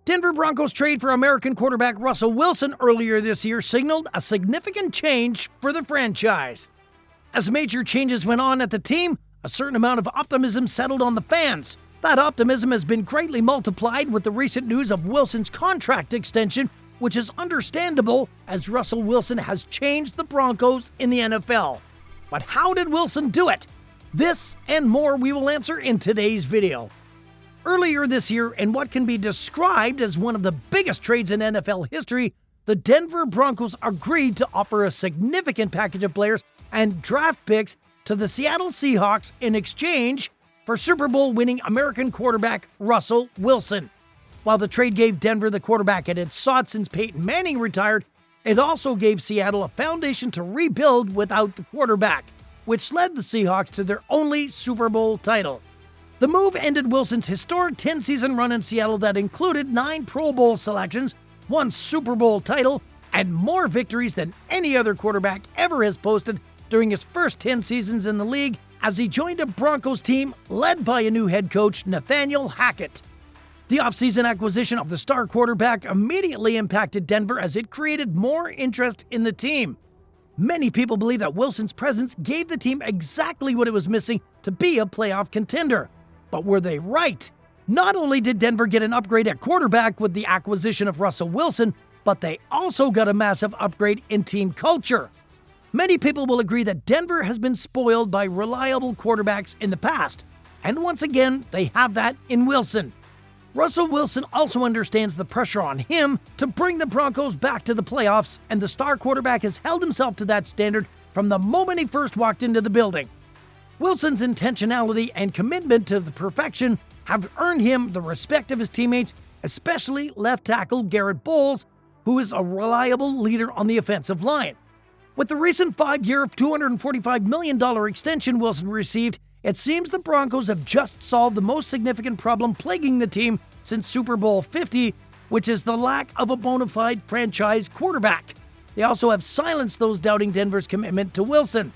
Denver Broncos trade for American quarterback Russell Wilson earlier this year signaled a significant change for the franchise. As major changes went on at the team, a certain amount of optimism settled on the fans. That optimism has been greatly multiplied with the recent news of Wilson's contract extension, which is understandable as Russell Wilson has changed the Broncos in the NFL. But how did Wilson do it? This and more we will answer in today's video. Earlier this year, in what can be described as one of the biggest trades in NFL history, the Denver Broncos agreed to offer a significant package of players and draft picks to the Seattle Seahawks in exchange for Super Bowl winning American quarterback Russell Wilson. While the trade gave Denver the quarterback it had sought since Peyton Manning retired, it also gave Seattle a foundation to rebuild without the quarterback, which led the Seahawks to their only Super Bowl title. The move ended Wilson's historic 10-season run in Seattle that included 9 Pro Bowl selections, 1 Super Bowl title, and more victories than any other quarterback ever has posted during his first 10 seasons in the league as he joined a Broncos team led by a new head coach, Nathaniel Hackett. The offseason acquisition of the star quarterback immediately impacted Denver as it created more interest in the team. Many people believe that Wilson's presence gave the team exactly what it was missing to be a playoff contender. But were they right? Not only did Denver get an upgrade at quarterback with the acquisition of Russell Wilson, but they also got a massive upgrade in team culture. Many people will agree that Denver has been spoiled by reliable quarterbacks in the past, and once again, they have that in Wilson. Russell Wilson also understands the pressure on him to bring the Broncos back to the playoffs, and the star quarterback has held himself to that standard from the moment he first walked into the building. Wilson's intentionality and commitment to the perfection have earned him the respect of his teammates, especially left tackle Garrett Bowles, who is a reliable leader on the offensive line. With the recent 5-year, $245 million extension Wilson received, it seems the Broncos have just solved the most significant problem plaguing the team since Super Bowl 50, which is the lack of a bona fide franchise quarterback. They also have silenced those doubting Denver's commitment to Wilson.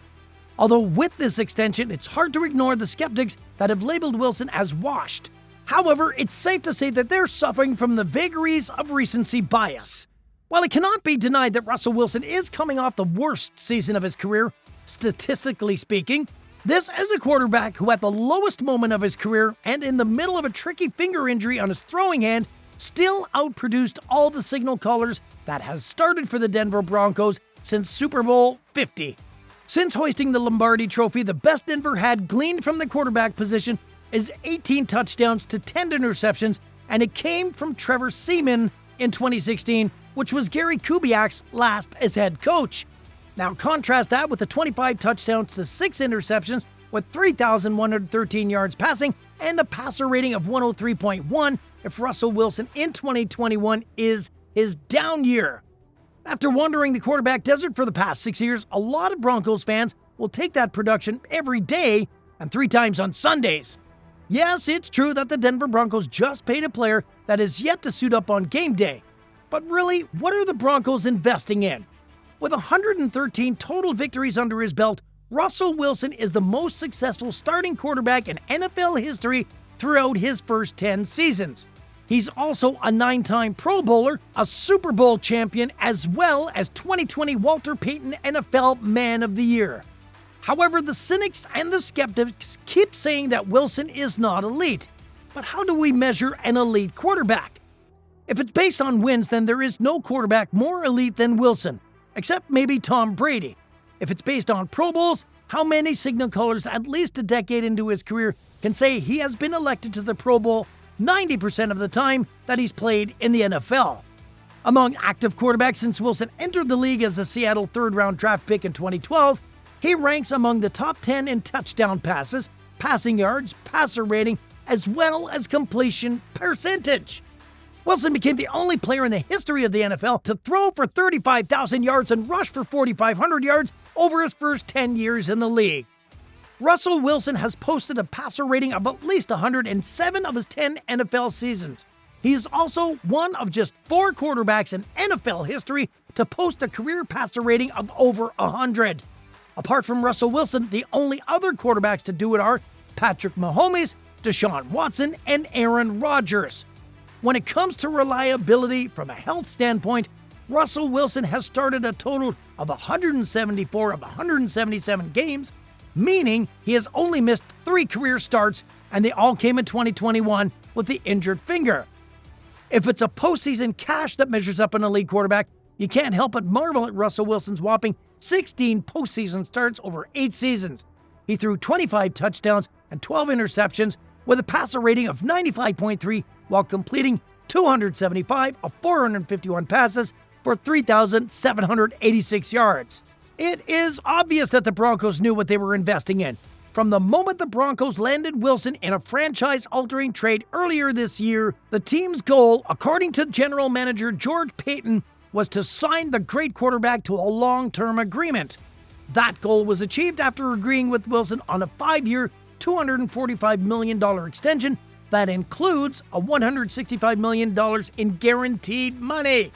Although with this extension, it's hard to ignore the skeptics that have labeled Wilson as washed. However, it's safe to say that they're suffering from the vagaries of recency bias. While it cannot be denied that Russell Wilson is coming off the worst season of his career, statistically speaking, this is a quarterback who at the lowest moment of his career and in the middle of a tricky finger injury on his throwing hand still outproduced all the signal callers that has started for the Denver Broncos since Super Bowl 50. Since hoisting the Lombardi Trophy, the best Denver had gleaned from the quarterback position is 18 touchdowns to 10 interceptions, and it came from Trevor Seaman in 2016, which was Gary Kubiak's last as head coach. Now contrast that with the 25 touchdowns to 6 interceptions with 3,113 yards passing and a passer rating of 103.1 if Russell Wilson in 2021 is his down year. After wandering the quarterback desert for the past 6 years, a lot of Broncos fans will take that production every day and 3 times on Sundays. Yes, it's true that the Denver Broncos just paid a player that is yet to suit up on game day. But really, what are the Broncos investing in? With 113 total victories under his belt, Russell Wilson is the most successful starting quarterback in NFL history throughout his first 10 seasons. He's also a 9-time Pro Bowler, a Super Bowl champion, as well as 2020 Walter Payton NFL Man of the Year. However, the cynics and the skeptics keep saying that Wilson is not elite. But how do we measure an elite quarterback? If it's based on wins, then there is no quarterback more elite than Wilson, except maybe Tom Brady. If it's based on Pro Bowls, how many signal callers at least a decade into his career can say he has been elected to the Pro Bowl 90% of the time that he's played in the NFL? Among active quarterbacks since Wilson entered the league as a Seattle third-round draft pick in 2012, he ranks among the top 10 in touchdown passes, passing yards, passer rating, as well as completion percentage. Wilson became the only player in the history of the NFL to throw for 35,000 yards and rush for 4,500 yards over his first 10 years in the league. Russell Wilson has posted a passer rating of at least 107 of his 10 NFL seasons. He is also one of just 4 quarterbacks in NFL history to post a career passer rating of over 100. Apart from Russell Wilson, the only other quarterbacks to do it are Patrick Mahomes, Deshaun Watson, and Aaron Rodgers. When it comes to reliability from a health standpoint, Russell Wilson has started a total of 174 of 177 games, meaning he has only missed 3 career starts, and they all came in 2021 with the injured finger. If it's a postseason cash that measures up an elite quarterback, you can't help but marvel at Russell Wilson's whopping 16 postseason starts over 8 seasons. He threw 25 touchdowns and 12 interceptions with a passer rating of 95.3 while completing 275 of 451 passes for 3,786 yards. It is obvious that the Broncos knew what they were investing in. From the moment the Broncos landed Wilson in a franchise-altering trade earlier this year, the team's goal, according to general manager George Paton, was to sign the great quarterback to a long-term agreement. That goal was achieved after agreeing with Wilson on a 5-year, $245 million extension that includes a $165 million in guaranteed money.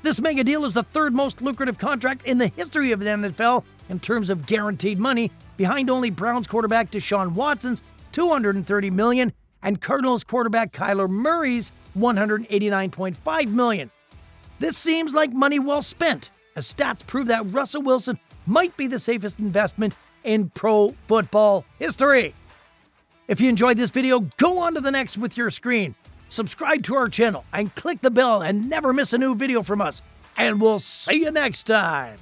This mega deal is the 3rd most lucrative contract in the history of the NFL in terms of guaranteed money, behind only Browns quarterback Deshaun Watson's $230 million and Cardinals quarterback Kyler Murray's $189.5 million. This seems like money well spent, as stats prove that Russell Wilson might be the safest investment in pro football history. If you enjoyed this video, go on to the next with your screen. Subscribe to our channel and click the bell and never miss a new video from us. And we'll see you next time.